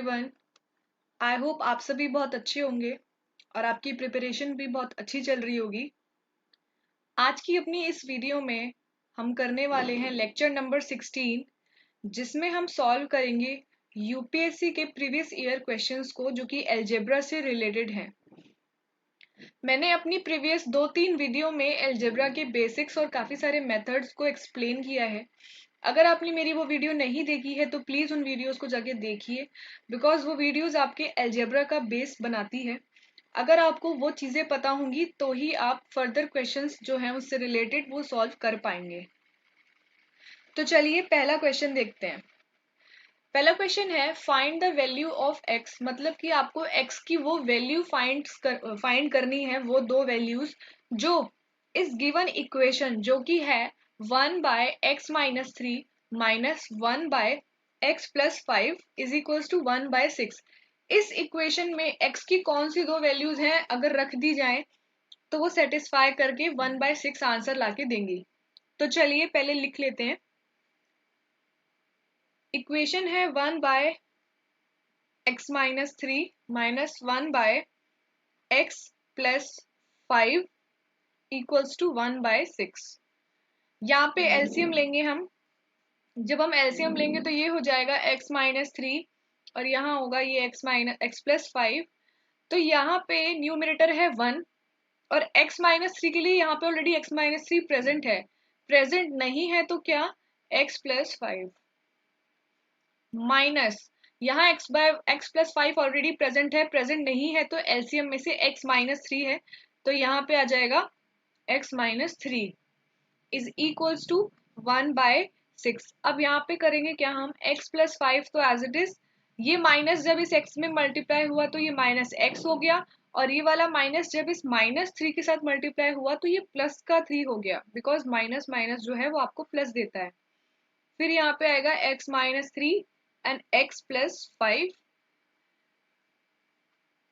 Everyone. I hope आप सभी बहुत अच्छे होंगे और आपकी प्रिपरेशन भी बहुत अच्छी चल रही होगी। आज की अपनी इस वीडियो में हम करने वाले हैं लेक्चर नंबर 16, जिसमें हम सॉल्व करेंगे यूपीएससी के प्रीवियस ईयर क्वेश्चंस को, जो कि अलजेब्रा से रिलेटेड हैं। मैंने अपनी प्रीवियस 2-3 वीडियो में अलजेब्रा के बेसिक्स और काफ़ी सारे मेथड्स को एक्सप्लेन किया है। अगर आपने मेरी वो वीडियो नहीं देखी है तो प्लीज़ उन वीडियोस को जाके देखिए, बिकॉज वो वीडियोस आपके अलजेब्रा का बेस बनाती है। अगर आपको वो चीज़ें पता होंगी तो ही आप फर्दर क्वेश्चंस जो हैं उससे रिलेटेड वो सॉल्व कर पाएंगे। तो चलिए पहला क्वेश्चन देखते हैं। पहला क्वेश्चन है find the value of x, मतलब कि आपको एक्स की वो वैल्यू फाइंड करनी है, वो दो वैल्यूज जो इस गिवन इक्वेशन जो कि है 1/x-3 minus 1/x+5 is equals to 1/6। इस इक्वेशन में x की कौन सी दो वैल्यूज हैं अगर रख दी जाए तो वो सेटिस्फाई करके 1/6 आंसर लाके देंगी। तो चलिए पहले लिख लेते हैं। इक्वेशन है 1/x-3 minus 1/x+5 equals to 1/6। यहाँ पे एलसीएम लेंगे हम। जब हम एलसीएम लेंगे तो ये हो जाएगा x-3 और यहाँ होगा ये x+5। तो यहाँ पे न्यूमरेटर है 1 और x-3 के लिए यहाँ पे ऑलरेडी x-3 प्रेजेंट है। प्रेजेंट नहीं है तो क्या x+5 माइनस यहाँ x+5 ऑलरेडी प्रेजेंट है, प्रेजेंट नहीं है तो एलसीएम में से x-3 है, तो यहाँ पे आ जाएगा x-3 इज इक्वल्स टू 1/6। अब यहाँ पे करेंगे क्या हम, x+5 तो एज इट इज, ये माइनस जब इस x में मल्टीप्लाई हुआ तो ये -x हो गया, और ये वाला माइनस जब इस -3 के साथ मल्टीप्लाई हुआ तो ये प्लस का 3 हो गया, बिकॉज माइनस माइनस जो है वो आपको प्लस देता है। फिर यहाँ पे आएगा x-3 and x+5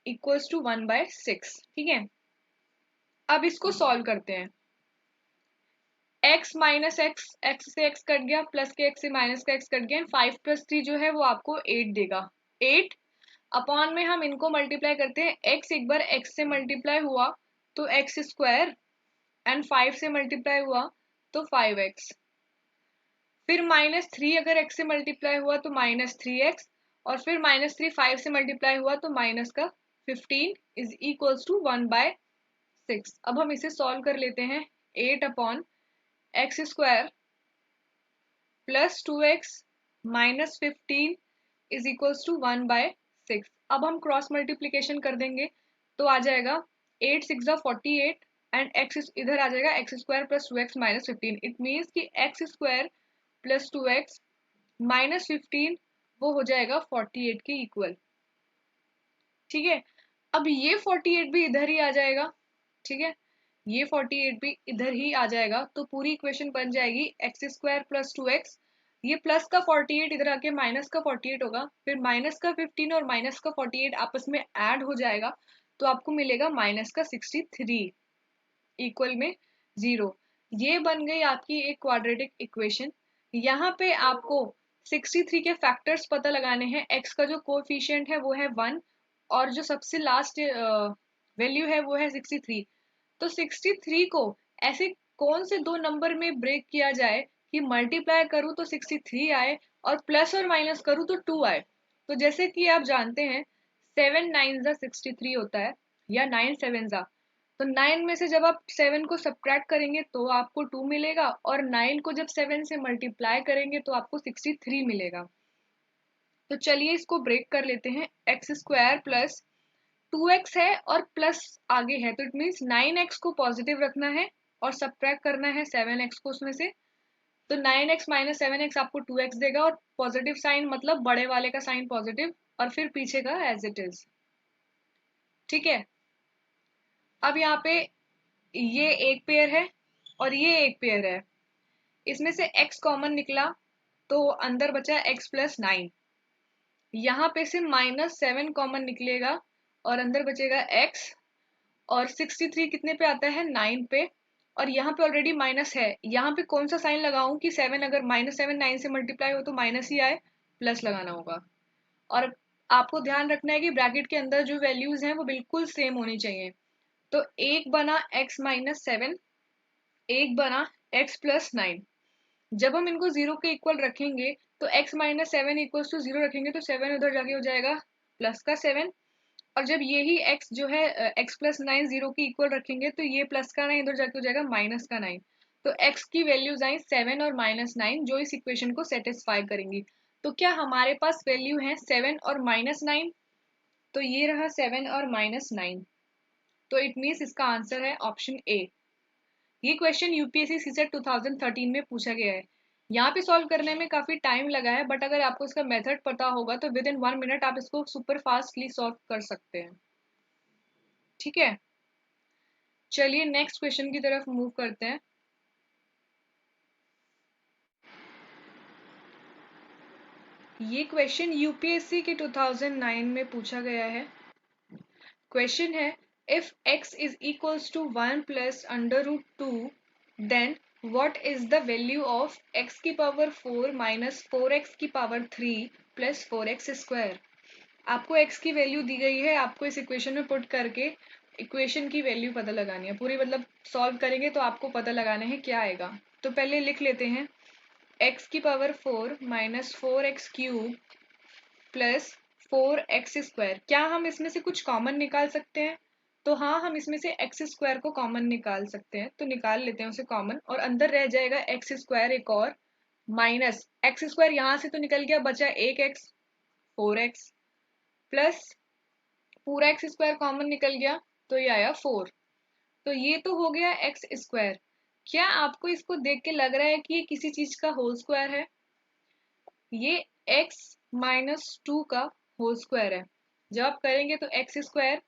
equals to 1/6। ठीक है, अब इसको सॉल्व करते हैं। x माइनस एक्स, एक्स से x कट गया, प्लस के x से माइनस का x कट गया, 5+3 जो है वो आपको 8 देगा। 8 अपॉन में हम इनको मल्टीप्लाई करते हैं। x एक बार x से मल्टीप्लाई हुआ तो x² एंड 5 से मल्टीप्लाई हुआ तो 5x। फिर -3 अगर x से मल्टीप्लाई हुआ तो -3x, और फिर -3 5 से मल्टीप्लाई हुआ तो माइनस का 15 इज इक्वल्स टू 1/6। अब हम इसे सॉल्व कर लेते हैं। 8 upon x² plus 2x minus 15 is equals to 1/6। अब हम क्रॉस मल्टीप्लीकेशन कर देंगे तो आ जाएगा 8 6 48 एंड x इधर आ जाएगा x² plus 2x minus 15। It means कि x² प्लस 2x माइनस 15 वो हो जाएगा 48 के इक्वल। ठीक है, अब ये 48 भी इधर ही आ जाएगा। ठीक है, ये 48 भी इधर ही आ जाएगा, तो पूरी इक्वेशन बन जाएगी x² प्लस 2x, ये प्लस का 48 इधर आके माइनस का 48 होगा, फिर माइनस का 15 और माइनस का 48 आपस में ऐड हो जाएगा तो आपको मिलेगा माइनस का 63 इक्वल में 0। ये बन गई आपकी एक क्वाड्रेटिक इक्वेशन। यहाँ पे आपको 63 के फैक्टर्स पता लगाने हैं। x का जो कोएफिशिएंट है वो है 1 और जो सबसे लास्ट वैल्यू है वो है 63। तो 63 को ऐसे कौन से दो नंबर में ब्रेक किया जाए कि मल्टीप्लाई करूँ तो 63 आए और प्लस और माइनस करूँ तो 2 आए। तो जैसे कि आप जानते हैं 7 9 63 होता है, या 9 7 तो 9 में से जब आप 7 को सब्ट्रैक्ट करेंगे तो आपको 2 मिलेगा, और 9 को जब 7 से मल्टीप्लाई करेंगे तो आपको 63 मिलेगा। तो चलिए इसको ब्रेक कर लेते हैं। x² प्लस 2x है और प्लस आगे है, तो इट मीन्स 9x को पॉजिटिव रखना है और सब्ट्रैक्ट करना है 7x को उसमें से। तो 9x माइनस 7x आपको 2x देगा, और पॉजिटिव साइन मतलब बड़े वाले का साइन पॉजिटिव, और फिर पीछे का एज इट इज। ठीक है, अब यहाँ पे ये एक पेयर है और ये एक पेयर है, इसमें से x कॉमन निकला तो अंदर बचा x+9। यहाँ पे से -7 कॉमन निकलेगा और अंदर बचेगा x, और 63 कितने पे आता है, 9 पे, और यहाँ पे ऑलरेडी माइनस है। यहाँ पे कौन सा साइन लगाऊं कि 7 अगर -7 9 से मल्टीप्लाई हो तो माइनस ही आए, प्लस लगाना होगा। और आपको ध्यान रखना है कि ब्रैकेट के अंदर जो वैल्यूज हैं वो बिल्कुल सेम होनी चाहिए। तो एक बना x-7, एक बना x+9। जब हम इनको 0 के इक्वल रखेंगे तो x-7 इक्वल्स टू 0 रखेंगे तो 7 उधर जाके हो जाएगा प्लस का 7। और जब यही x जो है x+9 0 के इक्वल रखेंगे तो ये प्लस का 9 इधर जाके हो जाएगा माइनस का 9। तो x की वैल्यूज आई 7 और -9 जो इस इक्वेशन को सेटिस्फाई करेंगी। तो क्या हमारे पास वैल्यू है 7 और -9? तो ये रहा 7 और -9। तो इट मीन्स इसका आंसर है ऑप्शन ए। ये क्वेश्चन यूपीएससी सीसेट 2013 में पूछा गया है। यहाँ पे सॉल्व करने में काफी टाइम लगा है, बट अगर आपको इसका मेथड पता होगा तो विद इन 1 मिनट आप इसको सुपर फास्टली सॉल्व कर सकते हैं। ठीक है, चलिए नेक्स्ट क्वेश्चन की तरफ मूव करते हैं। ये क्वेश्चन यूपीएससी के 2009 में पूछा गया है। क्वेश्चन है if x is equals to 1 plus under root 2 then what is the value of x की पावर 4 माइनस 4x की पावर 3 प्लस 4x स्क्वायर। आपको x की वैल्यू दी गई है, आपको इस इक्वेशन में पुट करके इक्वेशन की वैल्यू पता लगानी है पूरी, मतलब सॉल्व करेंगे तो आपको पता लगाना है क्या आएगा। तो पहले लिख लेते हैं x की power 4 minus 4x cube plus 4x square. क्या हम इसमें से कुछ कॉमन निकाल सकते हैं? तो हाँ, हम इसमें से एक्स स्क्वायर को कॉमन निकाल सकते हैं, तो निकाल लेते हैं उसे कॉमन, और अंदर रह जाएगा एक्स स्क्वायर एक और माइनस एक्स स्क्वायर यहाँ से तो निकल गया, बचा एक एक्स 4x प्लस पूरा एक्स स्क्वायर कॉमन निकल गया तो ये आया 4। तो ये तो हो गया एक्स स्क्वायर। क्या आपको इसको देख के लग रहा है कि ये किसी चीज का होल स्क्वायर है? ये x -2 का होल स्क्वायर है। जब आप करेंगे तो X square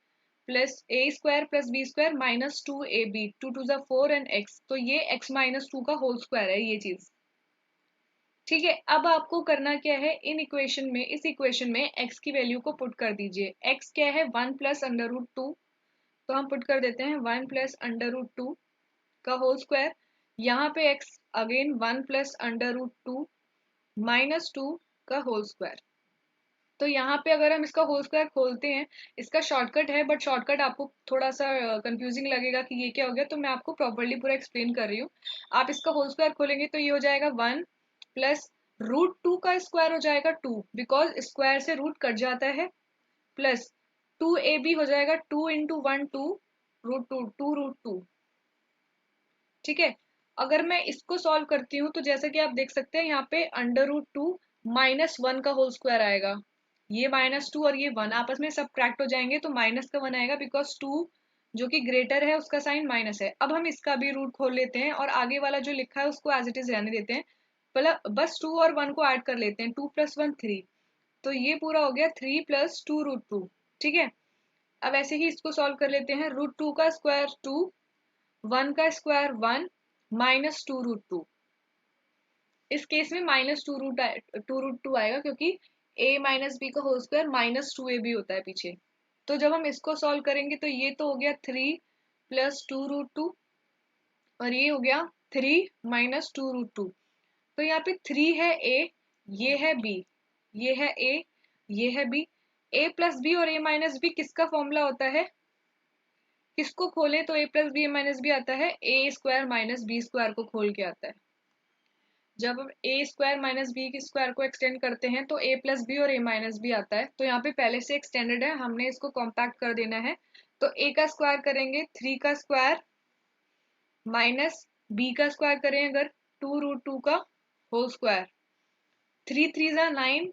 plus A square plus B square minus 2ab, 2 to ज़ा 4 एंड x, तो ये x -2 का होल स्क्वायर है ये चीज। ठीक है, अब आपको करना क्या है, इन इक्वेशन में, इस इक्वेशन में x की वैल्यू को पुट कर दीजिए। x क्या है 1 प्लस अंडर रूट 2, तो हम पुट कर देते हैं 1 प्लस अंडर रूट 2 का होल स्क्वायर। यहाँ पे x again 1 plus under root 2 minus 2 का होल स्क्वायर। तो यहाँ पे अगर हम इसका होल स्क्वायर खोलते हैं, इसका शॉर्टकट है, बट शॉर्टकट आपको थोड़ा सा कंफ्यूजिंग लगेगा कि ये क्या हो गया, तो मैं आपको प्रॉपर्ली पूरा एक्सप्लेन कर रही हूँ। आप इसका होल स्क्वायर खोलेंगे तो ये हो जाएगा 1 प्लस रूट 2 का स्क्वायर हो जाएगा 2, बिकॉज स्क्वायर से रूट कट जाता है, प्लस 2ab हो जाएगा 2 इंटू 1 2 रूट 2 2 रूट 2। ठीक है, अगर मैं इसको सॉल्व करती हूँ तो जैसा कि आप देख सकते हैं यहाँ पे अंडर रूट 2 -1 का होल स्क्वायर आएगा। ये -2 और ये 1 आपस में सबट्रैक्ट हो जाएंगे तो माइनस का 1 आएगा, बिकॉज 2 जो कि ग्रेटर है उसका साइन माइनस है। अब हम इसका भी रूट खोल लेते हैं और आगे वाला जो लिखा है उसको एज इट इज रहने देते हैं, बस 2 और 1 को ऐड कर लेते हैं, 2 + 1 3। तो ये पूरा हो गया 3 + 2 रूट 2। ठीक है, अब ऐसे ही इसको सॉल्व कर लेते हैं। रूट 2 का स्क्वायर 2, 1 का स्क्वायर 1 माइनस 2 रूट 2। इस केस में -2 रूट 2 आएगा, क्योंकि a माइनस बी का होल स्क्वायर -2ab होता है पीछे। तो जब हम इसको सॉल्व करेंगे तो ये तो हो गया 3 + 2 रूट 2 और ये हो गया 3 - 2 रूट 2। तो यहाँ पे 3 है a, ये है b, ये है a, ये है b। a प्लस बी और a माइनस बी किसका फॉर्मूला होता है? किसको खोले तो a plus B minus B आता है, a square minus B square को खोल के आता है। जब हम ए स्क्वायर माइनस बी के स्क्वायर को एक्सटेंड करते हैं तो a प्लस बी और a माइनस बी आता है। तो यहाँ पे पहले से एक्सटेंडेड है, हमने इसको कॉम्पैक्ट कर देना है। तो a का स्क्वायर करेंगे 3 का स्क्वायर माइनस b का स्क्वायर करें अगर 2 रूट 2 का होल स्क्वायर, 3 3 ज़ा 9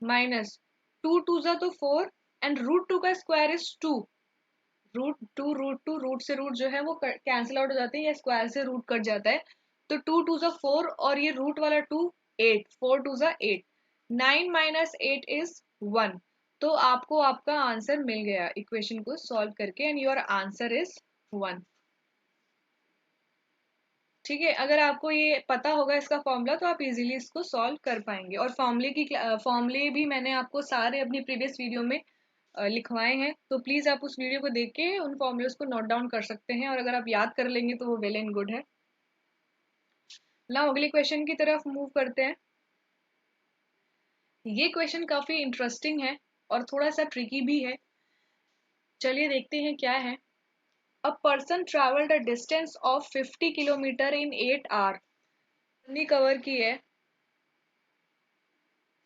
माइनस 2 2 ज़ा तो 4 एंड रूट 2 का स्क्वायर इज 2। रूट से रूट जो है वो कैंसिल आउट हो जाते हैं या स्क्वायर से रूट कट जाता है। तो 2 2 ज़ा 4 और ये रूट वाला 2 8, 4 2 ज़ा 8, 9 माइनस 8 इज 1। तो आपको आपका आंसर मिल गया इक्वेशन को सॉल्व करके, एंड योर आंसर इज 1। ठीक है, अगर आपको ये पता होगा इसका फॉर्मूला तो आप इजीली इसको सॉल्व कर पाएंगे। और फॉर्मूले भी मैंने आपको सारे अपनी प्रीवियस वीडियो में लिखवाए हैं, तो प्लीज आप उस वीडियो को देख के उन फॉर्मूलेस को नोट डाउन कर सकते हैं, और अगर आप याद कर लेंगे तो वो वेल एंड गुड है। नाउ अगले क्वेश्चन की तरफ मूव करते हैं। ये क्वेश्चन काफी इंटरेस्टिंग है। और थोड़ा सा ट्रिकी भी है। चलिए देखते हैं क्या है। A person travelled a distance of 50 kilometre in 8 hour. Journey cover की है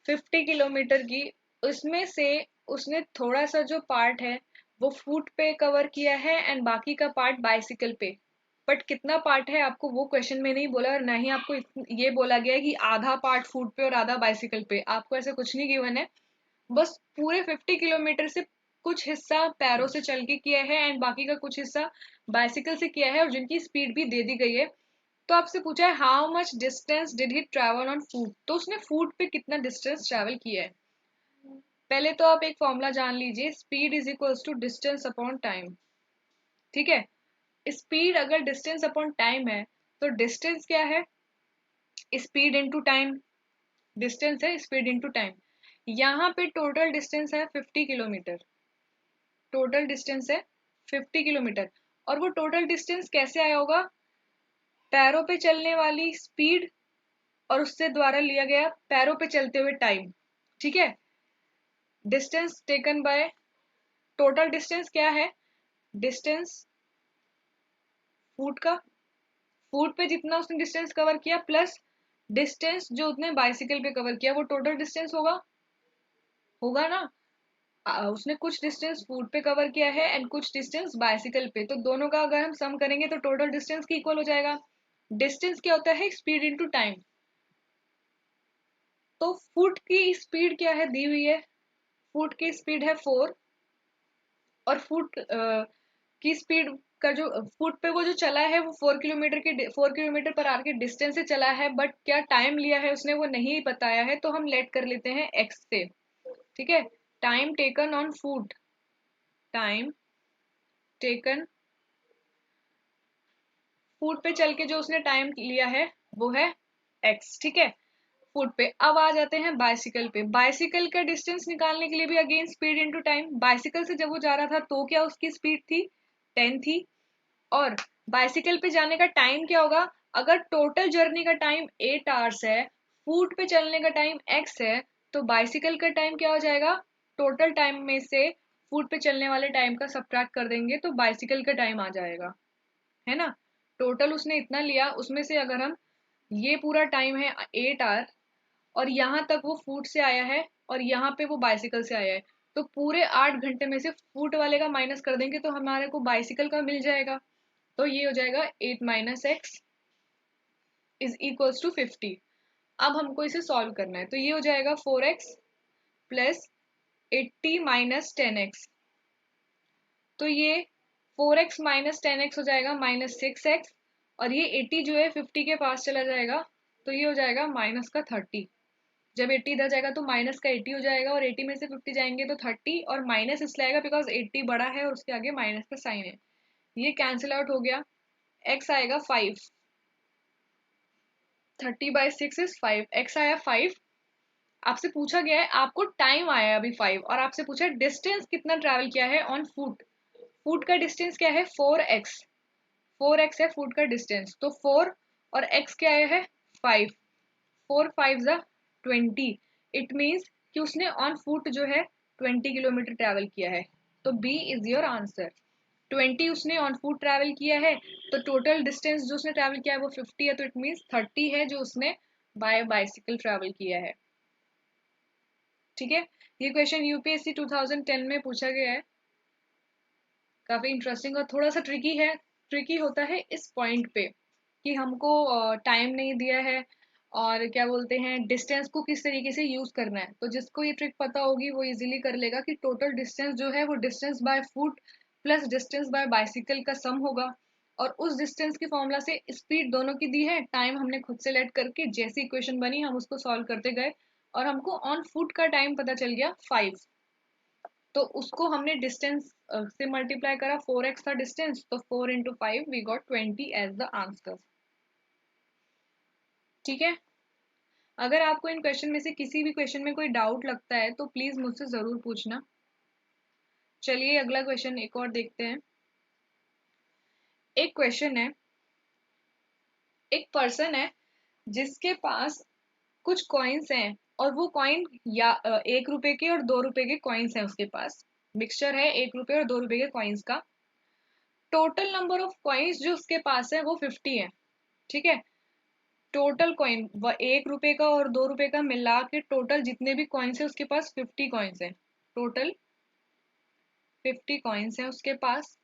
50 किलोमीटर की, उसमें से उसने थोड़ा सा जो पार्ट है वो फुट पे कवर किया है एंड बाकी का पार्ट बाइसिकल पे। बट कितना पार्ट है आपको वो क्वेश्चन में नहीं बोला, और ना ही आपको ये बोला गया है कि आधा पार्ट फुट पे और आधा बाइसिकल पे। आपको ऐसा कुछ नहीं गिवन है। बस पूरे 50 किलोमीटर से कुछ हिस्सा पैरों से चल के किया है एंड बाकी का कुछ हिस्सा बाइसिकल से किया है, और जिनकी स्पीड भी दे दी गई है। तो आपसे पूछा है how much distance did he travel on foot, तो उसने फूट पे कितना डिस्टेंस ट्रेवल किया है। पहले तो आप एक फॉर्मूला जान लीजिए, speed is equals to distance upon time. ठीक है, स्पीड अगर डिस्टेंस अपॉन टाइम है तो डिस्टेंस क्या है, स्पीड इनटू टाइम। डिस्टेंस है स्पीड इनटू टाइम। यहाँ पे टोटल डिस्टेंस है 50 किलोमीटर। टोटल डिस्टेंस है 50 किलोमीटर, और वो टोटल डिस्टेंस कैसे आया होगा, पैरों पे चलने वाली स्पीड और उससे द्वारा लिया गया पैरों पे चलते हुए टाइम। ठीक है, distance taken by, total distance क्या है, डिस्टेंस फुट का, फुट पे जितना उसने डिस्टेंस कवर किया प्लस डिस्टेंस जो उसने बाइसिकल पे कवर किया, वो टोटल डिस्टेंस होगा। होगा ना। उसने कुछ डिस्टेंस फुट पे कवर किया है एंड कुछ डिस्टेंस बाइसिकल पे, तो दोनों का अगर हम सम करेंगे तो टोटल डिस्टेंस की इक्वल हो जाएगा। डिस्टेंस क्या होता है, स्पीड इनटू टाइम। तो फुट की स्पीड क्या है दी हुई है, फुट की स्पीड है 4, और फुट की स्पीड का जो फुट पे वो जो चला है वो 4 किलोमीटर की 4 किलोमीटर पर आवर की डिस्टेंस से चला है, बट क्या टाइम लिया है उसने वो नहीं बताया है, तो हम लेट कर लेते हैं एक्स से। ठीक है, time taken on foot, time taken foot पे चल के जो उसने टाइम लिया है वो है एक्स। ठीक है, फुट पे। अब आ जाते हैं बाइसिकल पे। बाइसिकल का डिस्टेंस निकालने के लिए भी again speed into time. Bicycle से जब वो जा रहा था तो क्या उसकी स्पीड थी, 10 थी, और बाइसिकल पे जाने का टाइम क्या होगा, अगर टोटल जर्नी का टाइम 8 आवर्स है, फुट पे चलने का टाइम x है, तो बाइसिकल का टाइम क्या हो जाएगा, टोटल टाइम में से फुट पे चलने वाले टाइम का सब्ट्रैक्ट कर देंगे तो बाइसिकल का टाइम आ जाएगा, है ना। टोटल उसने इतना लिया, उसमें से अगर हम, ये पूरा टाइम है 8 आवर, और यहाँ तक वो फुट से आया है और यहाँ पे वो बाइसिकल से आया है, तो पूरे 8 घंटे में से फुट वाले का माइनस कर देंगे तो हमारे को बाइसिकल का मिल जाएगा। तो ये हो जाएगा 8 minus X is equals to 50। अब हमको इसे सॉल्व करना है, तो ये हो जाएगा 4x प्लस 80 माइनस 10x। तो ये 4x माइनस 10x हो जाएगा माइनस 6x, और ये 80 जो है 50 के पास चला जाएगा, तो ये हो जाएगा माइनस का 30। जब 80 इधर जाएगा तो माइनस का 80 हो जाएगा, और 80 में से 50 जाएंगे तो 30, और माइनस इसलिए आएगा बिकॉज 80 बड़ा है और उसके आगे माइनस का साइन है। ये कैंसिल आउट हो गया, x आएगा 5, 30/6 इज 5, x आया 5। आपसे पूछा गया है, आपको टाइम आया है अभी 5, और आपसे पूछा है डिस्टेंस कितना ट्रैवल किया है ऑन फुट। फुट का डिस्टेंस क्या है 4x, 4x है फुट का डिस्टेंस, तो 4 और x क्या आया है 5, 4 5 जा 20। इट मीन्स कि उसने ऑन फुट जो है 20 किलोमीटर ट्रैवल किया है, तो बी इज योर आंसर। 20 उसने ऑन फुट ट्रैवल किया है, तो टोटल डिस्टेंस जो उसने ट्रैवल किया है वो 50 है, तो इट मीन्स 30 है जो उसने बाय बाइसिकल ट्रैवल किया है। ठीक है, ये क्वेश्चन यूपीएससी 2010 में पूछा गया है। काफी इंटरेस्टिंग और थोड़ा सा ट्रिकी है। ट्रिकी होता है इस पॉइंट पे कि हमको टाइम नहीं दिया है, और क्या बोलते हैं डिस्टेंस को किस तरीके से यूज करना है। तो जिसको ये ट्रिक पता होगी वो इजीली कर लेगा कि टोटल डिस्टेंस जो है वो distance by foot plus distance by bicycle का सम होगा, और उस डिस्टेंस की फॉर्मूला से स्पीड दोनों की दी है, टाइम हमने खुद से लेट करके जैसी इक्वेशन बनी हम उसको सॉल्व करते गए, और हमको ऑन फुट का टाइम पता चल गया 5। तो उसको हमने डिस्टेंस से मल्टीप्लाई करा, 4x था डिस्टेंस, तो 4 into 5 we got 20 as the answer. ठीक है, अगर आपको इन क्वेश्चन में से किसी भी क्वेश्चन में कोई डाउट लगता है तो प्लीज मुझसे जरूर पूछना। चलिए अगला क्वेश्चन एक और देखते हैं। एक क्वेश्चन है, एक पर्सन है जिसके पास कुछ कॉइन्स हैं और वो कॉइन या 1 रुपए के और 2 रुपए के कॉइन्स हैं उसके पास, मिक्सचर है 1 रुपए और 2 रुपए के कॉइन्स का। टोटल नंबर ऑफ कॉइन्स जो उसके पास है वो 50 है, ठीक है। टोटल कॉइन 1 रुपए का और 2 रुपए का मिला के टोटल जितने भी कॉइन्स है उसके पास 50 कॉइन्स है, टोटल 50 कॉइन्स है उसके पास।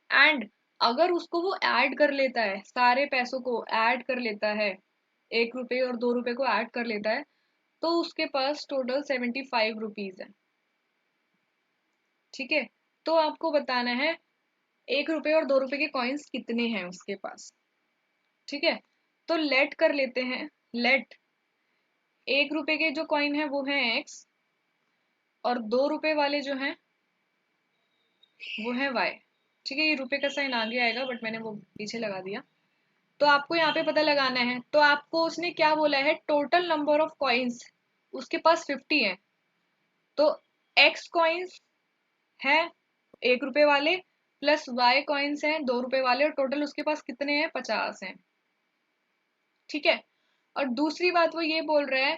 एंड अगर उसको वो ऐड कर लेता है, सारे पैसों को ऐड कर लेता है, 1 रुपए और 2 रुपए को ऐड कर लेता है, तो उसके पास टोटल 75 रुपीज है, ठीक है। तो आपको बताना है 1 रुपए और 2 रुपए के कॉइन्स कितने हैं उसके पास, ठीक है। तो लेट कर लेते हैं, लेट 1 रुपए के जो कॉइन है वो है एक्स, और 2 रुपए वाले जो हैं वो है वाई, ठीक है। ये रुपए का साइन आगे आएगा बट मैंने वो पीछे लगा दिया। तो आपको यहाँ पे पता लगाना है, तो आपको उसने क्या बोला है, टोटल नंबर ऑफ कॉइन्स उसके पास 50 है, तो एक्स कॉइन्स है 1 रुपए वाले प्लस वाई कॉइन्स हैं 2 रुपए वाले, और टोटल उसके पास कितने हैं, 50 हैं, ठीक है। और दूसरी बात वो ये बोल रहा है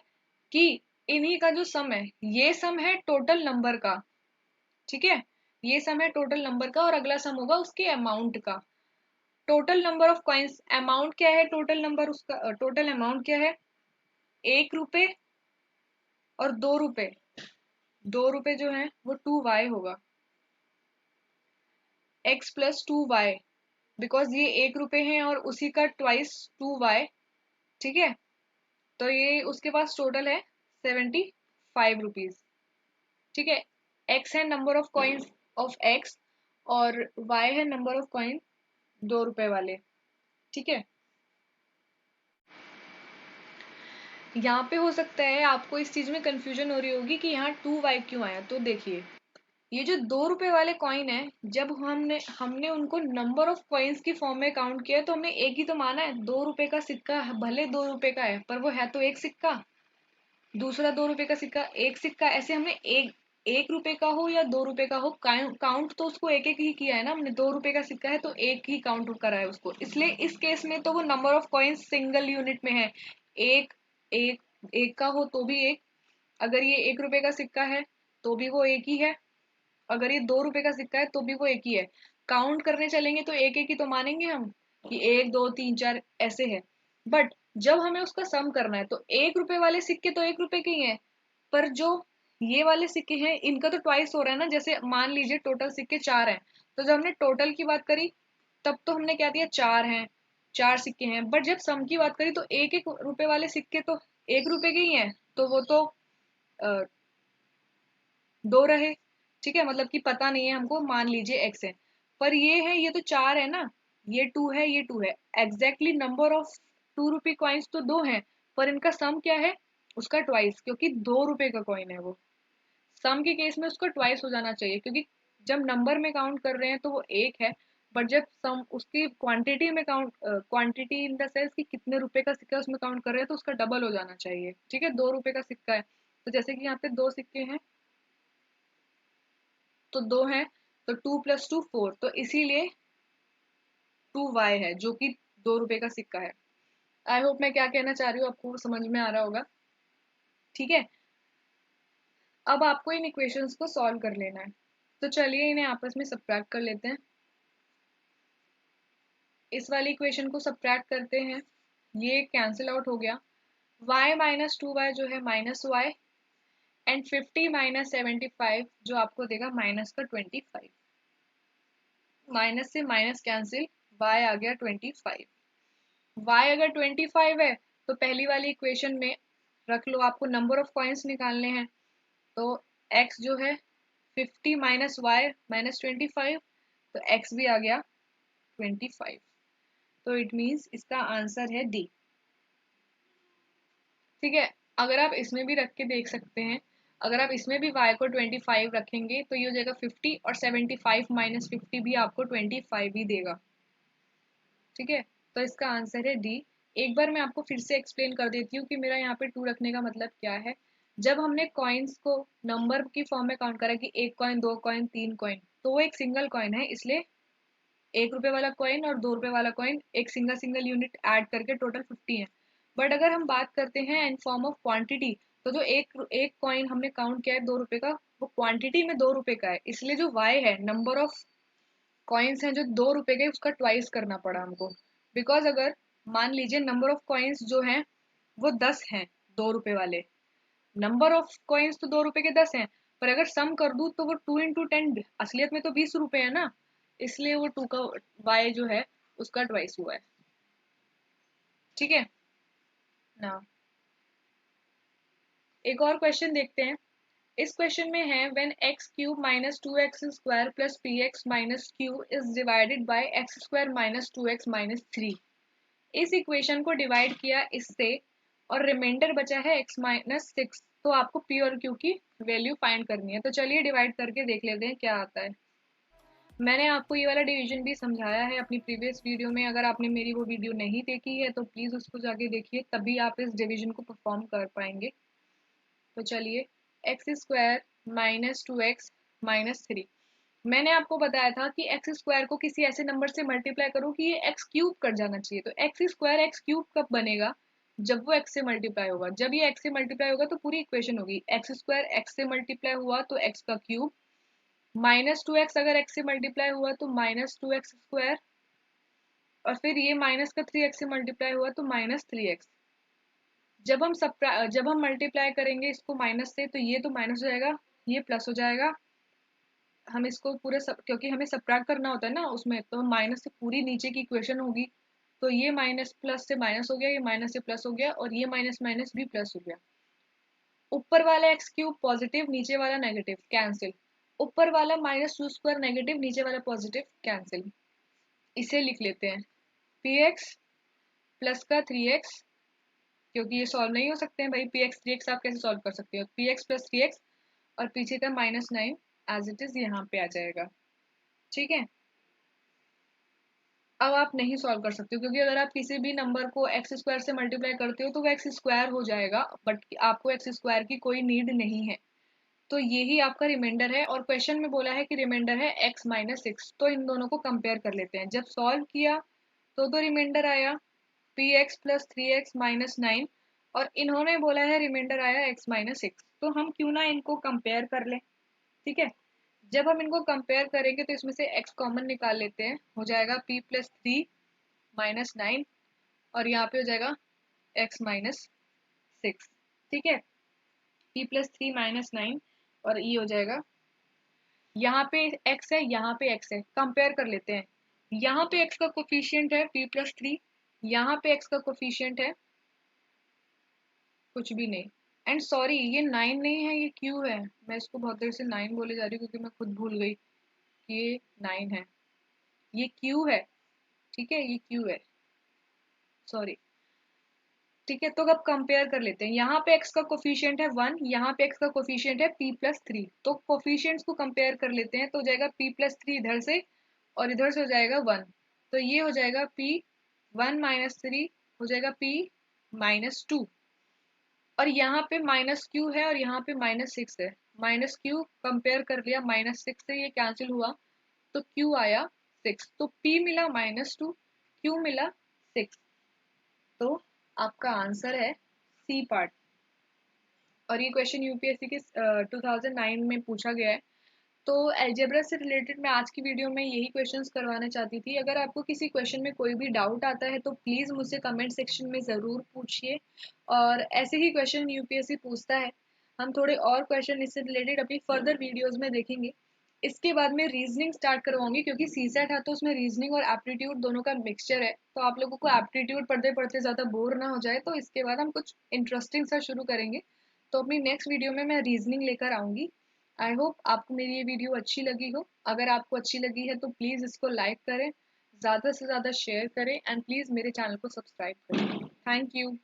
कि इन्हीं का जो सम है, ये सम है टोटल नंबर का, ठीक है। ये सम है टोटल नंबर का और अगला सम होगा उसके अमाउंट का। Total number of coins, amount क्या है, टोटल नंबर उसका टोटल अमाउंट क्या है, 1 रुपए और 2 रुपए, 2 रुपए जो है वो 2y होगा, x प्लस 2y, बिकॉज ये 1 रुपए है और उसी का ट्वाइस 2y, ठीक है। तो ये उसके पास टोटल है 75 रुपीज, ठीक है। x है number of coins of x और y है नंबर ऑफ कॉइन 2 रुपए वाले, ठीक है। यहाँ पे हो सकता है आपको इस चीज में कंफ्यूजन हो रही होगी कि यहाँ 2y क्यों आया। तो देखिए, ये जो 2 रुपए वाले कॉइन है, जब हमने हमने उनको नंबर ऑफ कॉइन्स की फॉर्म में काउंट किया तो हमने एक ही तो माना है, 2 रुपए का सिक्का भले 2 रुपए का है पर वो है तो एक सिक्का, दूसरा 2 रुपए का सिक्का एक सिक्का, ऐसे हमने 1 रुपए का हो या 2 रुपए का हो काउंट तो उसको एक एक ही किया है ना हमने। 2 रुपए का सिक्का है तो एक ही काउंट करा है उसको, इसलिए इस केस में तो वो number of coins single unit में है, एक एक एक का हो तो भी एक, अगर ये 1 रुपए का सिक्का है तो भी वो एक ही है, अगर ये 2 रुपए का सिक्का है तो भी वो एक ही है। काउंट करने चलेंगे तो एक एक ही तो मानेंगे हम कि 1 2 3 4 ऐसे है। बट जब हमें उसका सम करना है तो 1 रुपए वाले सिक्के तो 1 रुपए के ही हैं, पर जो ये वाले सिक्के हैं इनका तो ट्वाइस हो रहा है ना। जैसे मान लीजिए टोटल सिक्के 4 हैं, तो जब हमने टोटल की बात करी तब तो हमने क्या दिया, 4 हैं, 4 सिक्के हैं। बट जब सम की बात करी तो 1 1 रुपए वाले सिक्के तो 1 रुपए के ही हैं, तो वो तो अ, 2 रहे, ठीक है। मतलब कि पता नहीं है हमको, मान लीजिए एक्स है, पर ये है, ये तो 4 है ना, ये 2 है, ये 2 है, exactly number of 2 rupee coins तो 2 हैं, पर इनका सम क्या है, उसका ट्वाइस, क्योंकि 2 रुपए का कॉइन है वो। सम के केस में उसका ट्वाइस हो जाना चाहिए, क्योंकि जब नंबर में काउंट कर रहे हैं तो वो एक है, बट जब सम उसकी क्वांटिटी में count, quantity in the sense कि कितने रुपए का सिक्का उसमें काउंट कर रहे हैं, तो उसका डबल हो जाना चाहिए, ठीक है। 2 रुपए का सिक्का है तो जैसे कि यहाँ पे 2 सिक्के हैं तो 2 है, तो 2 + 2 4, तो इसीलिए 2y है जो कि 2 रुपए का सिक्का है। आई होप मैं क्या कहना चाह रही हूँ आपको समझ में आ रहा होगा, ठीक है। अब आपको इन इक्वेशंस को सॉल्व कर लेना है, तो चलिए इन्हें आपस में सब्ट्रैक्ट कर लेते हैं। इस वाली इक्वेशन को सब्ट्रैक्ट करते हैं, ये कैंसिल आउट हो गया, y माइनस 2y जो है -y, एंड 50 माइनस 75 जो आपको देगा -25, माइनस से माइनस कैंसिल, y आ गया 25। y अगर 25 है तो पहली वाली इक्वेशन में रख लो, आपको नंबर ऑफ कॉइन्स निकालने हैं, तो x जो है 50 माइनस वाई -25, तो x भी आ गया 25, तो इट मीन्स इसका आंसर है डी, ठीक है। अगर आप इसमें भी रख के देख सकते हैं, अगर आप इसमें भी y को 25 रखेंगे तो ये हो जाएगा 50, और 75 माइनस 50 भी आपको 25 ही देगा, ठीक है। तो इसका आंसर है डी। एक बार मैं आपको फिर से एक्सप्लेन कर देती हूँ कि मेरा यहाँ पे 2 रखने का मतलब क्या है। जब हमने कॉइन्स को नंबर की फॉर्म में काउंट करा कि 1 कॉइन 2 कॉइन 3 कॉइन, तो वो एक सिंगल कॉइन है, इसलिए 1 रुपए वाला कॉइन और 2 रुपए वाला कॉइन एक सिंगल सिंगल यूनिट ऐड करके टोटल 50 है। बट अगर हम बात करते हैं इन फॉर्म ऑफ क्वांटिटी, तो जो एक एक कॉइन हमने काउंट किया है 2 रुपए का, वो क्वांटिटी में 2 रुपए का है, इसलिए जो y है, नंबर ऑफ कॉइन्स हैं जो 2 रुपए के, उसका ट्वाइस करना पड़ा हमको। बिकॉज अगर मान लीजिए नंबर ऑफ कॉइन्स जो हैं वो 10 हैं, 2 रुपए वाले, नंबर ऑफ कॉइन्स तो 2 रुपए के 10 हैं, पर अगर सम कर दूं तो वो 2 into 10, असलियत में तो 20 रुपए है ना, इसलिए वो 2 का y जो है उसका ट्वाइस हुआ है। ठीक है ना। एक और क्वेश्चन देखते हैं। इस क्वेश्चन में है when x cube minus 2x² plus P x minus Q is divided by x² minus 2x-3। इस इक्वेशन को डिवाइड किया इससे और रिमाइंडर बचा है x-6, तो आपको p और q की वैल्यू फाइंड करनी है। तो चलिए डिवाइड करके देख लेते हैं क्या आता है। मैंने आपको ये वाला डिवीजन भी समझाया है अपनी प्रीवियस वीडियो में, अगर आपने मेरी वो वीडियो नहीं देखी है तो प्लीज़ उसको जाके देखिए, तभी आप इस डिवीजन को परफॉर्म कर पाएंगे। तो चलिए, x² माइनस 2x-3, मैंने आपको बताया था कि x² को किसी ऐसे नंबर से मल्टीप्लाई करो कि ये x³ कट जाना चाहिए। तो x² x³ कब बनेगा? जब वो x से मल्टीप्लाई होगा। जब ये x से मल्टीप्लाई होगा तो पूरी इक्वेशन होगी x² x से मल्टीप्लाई हुआ तो x का क्यूब, माइनस 2x अगर x से मल्टीप्लाई हुआ तो -2x², और फिर ये माइनस का 3x से मल्टीप्लाई हुआ तो -3x। जब हम मल्टीप्लाई करेंगे इसको माइनस से, तो ये तो माइनस हो जाएगा, ये प्लस हो जाएगा। हम इसको पूरे क्योंकि हमें सब्ट्रैक्ट करना होता है ना उसमें, तो माइनस से पूरी नीचे की इक्वेशन होगी। तो ये माइनस प्लस से माइनस हो गया, ये माइनस से प्लस हो गया, और ये माइनस माइनस भी प्लस हो गया। ऊपर वाला x³ पॉजिटिव, नीचे वाला नेगेटिव, कैंसिल। ऊपर वाला -2² नेगेटिव, नीचे वाला पॉजिटिव, कैंसिल। इसे लिख लेते हैं px प्लस का 3x, क्योंकि ये सॉल्व नहीं हो सकते हैं भाई, px 3x आप कैसे सॉल्व कर सकते हो, px प्लस 3x, और पीछे का -9 एज इट इज यहाँ पे आ जाएगा। ठीक है, अब आप नहीं सॉल्व कर सकते हो, क्योंकि अगर आप किसी भी नंबर को x² से मल्टीप्लाई करते हो तो वो x² हो जाएगा, बट आपको x² की कोई नीड नहीं है। तो यही आपका रिमाइंडर है, और क्वेश्चन में बोला है कि रिमाइंडर है x-6। तो इन दोनों को कंपेयर कर लेते हैं। जब सॉल्व किया तो रिमाइंडर आया px प्लस 3x-9, और इन्होंने बोला है रिमाइंडर आया x-6। तो हम क्यों ना इनको कंपेयर कर लें। ठीक है, जब हम इनको कंपेयर करेंगे तो इसमें से x कॉमन निकाल लेते हैं, हो जाएगा p प्लस 3-9, और यहाँ पे हो जाएगा x-6। ठीक है, p प्लस 3-9, और ये हो जाएगा, यहाँ पे x है, यहाँ पे x है, कंपेयर कर लेते हैं। यहाँ पे x का कोफिशिएंट है p+3, यहाँ पे x का कोफिशिएंट है कुछ भी नहीं। एंड सॉरी, ये 9 नहीं है, ये q है। मैं इसको बहुत देर से 9 बोले जा रही हूँ क्योंकि मैं खुद भूल गई कि ये 9 है, ये q है। ठीक है, ये q है, सॉरी। ठीक है, तो अब कंपेयर कर लेते हैं। यहाँ पे x का कोफिशिएंट है 1, यहाँ पे x का कोफिशिएंट है p+3। तो कोफिशिएंट्स को कंपेयर कर लेते हैं, तो हो जाएगा p+3 इधर से, और इधर से हो जाएगा 1। तो ये हो जाएगा p1-3 हो जाएगा p-2, और यहाँ पे -q है और यहाँ पे -6 है। -q कंपेयर कर लिया -6 से, ये कैंसिल हुआ, तो q आया 6, तो p मिला -2, q मिला 6। तो आपका आंसर है सी पार्ट। और ये क्वेश्चन यूपीएससी के 2009 में पूछा गया है। तो अलजेब्रा से रिलेटेड मैं आज की वीडियो में यही क्वेश्चंस करवाना चाहती थी। अगर आपको किसी क्वेश्चन में कोई भी डाउट आता है तो प्लीज़ मुझसे कमेंट सेक्शन में ज़रूर पूछिए, और ऐसे ही क्वेश्चन यूपीएससी पूछता है। हम थोड़े और क्वेश्चन इससे रिलेटेड अपनी फर्दर वीडियोज़ में देखेंगे। इसके बाद में रीजनिंग स्टार्ट करवाऊंगी, क्योंकि सीसेट है तो उसमें रीजनिंग और एप्टीट्यूड दोनों का मिक्सचर है, तो आप लोगों को एप्टीट्यूड पढ़ते पढ़ते ज़्यादा बोर ना हो जाए, तो इसके बाद हम कुछ इंटरेस्टिंग सा शुरू करेंगे। तो अपनी नेक्स्ट वीडियो में मैं रीजनिंग लेकर आऊँगी। आई होप आपको मेरी ये वीडियो अच्छी लगी हो। अगर आपको अच्छी लगी है तो प्लीज़ इसको लाइक करें, ज़्यादा से ज़्यादा शेयर करें, एंड प्लीज़ मेरे चैनल को सब्सक्राइब करें। Thank you.